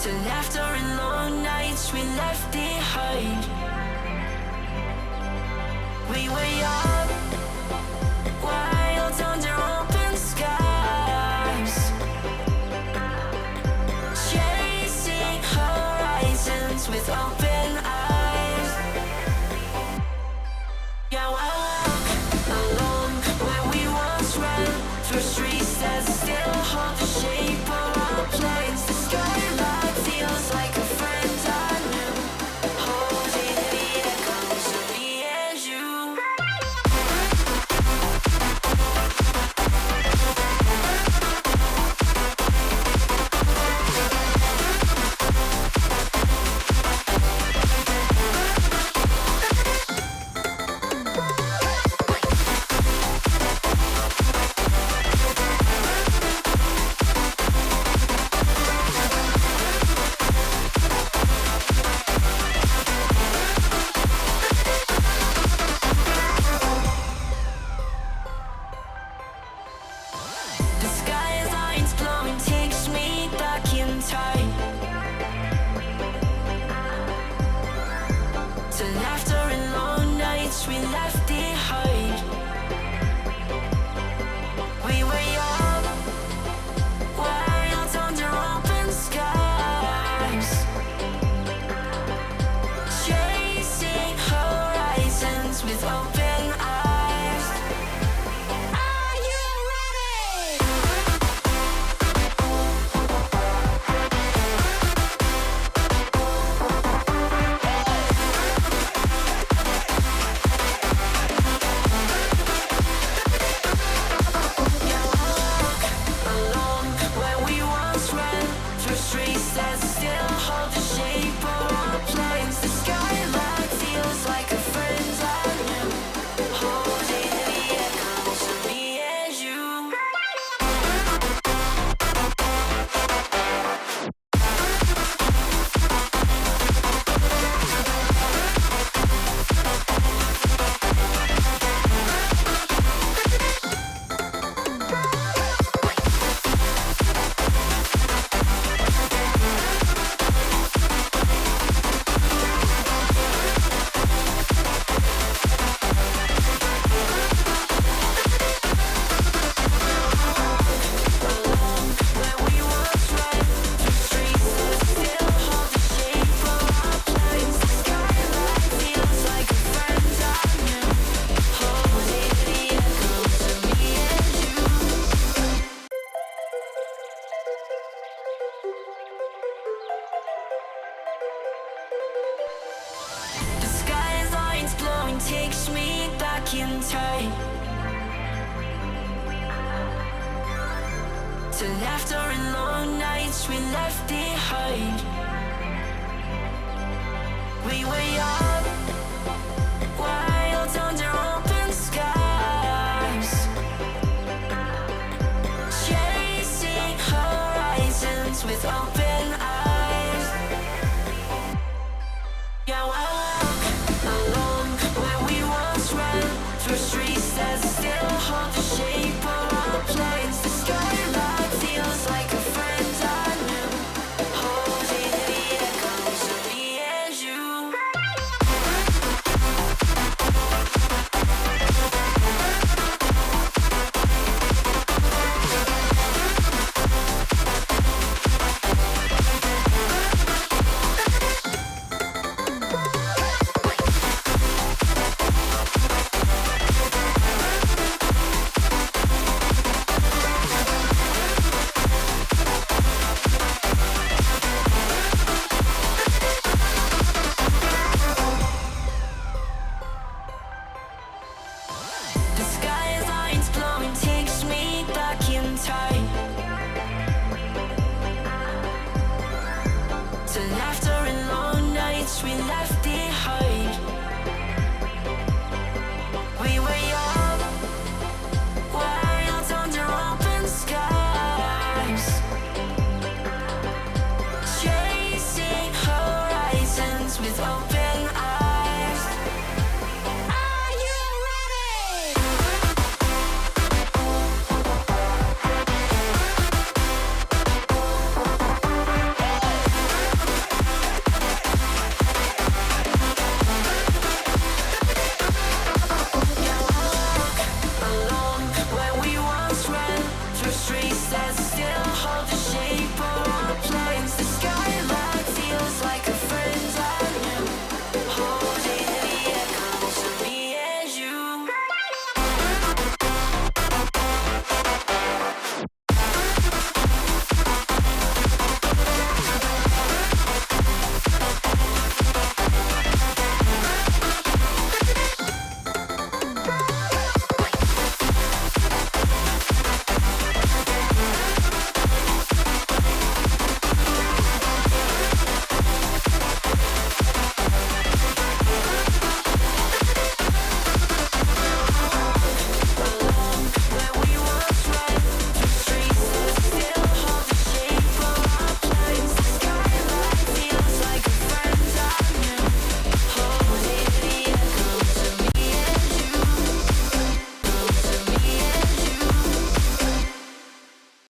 To laughter and long nights we left behind. We were young, wild under open skies, chasing horizons with open eyes. Yeah, I walk along where we once ran, through streets that still hold the shape of our plans. The skyline feels like a friend I knew, holding the echoes of me and you. The skyline's glowing, takes me back in time. To laughter and long nights we left behind. We were young, wild under open skies, chasing horizons with open eyes. Are you ready? Along where we once ran, through streets that still hold the shape of our plans. The skyline feels like a friend I knew, holding the echoes of me and you. Where we once ran, through streets that still hold the shape of our plans. The skyline feels like a friend I knew, holding the echoes of me and you. The skyline's glowing, takes me back in time. To laughter and long nights we left behind. We were young,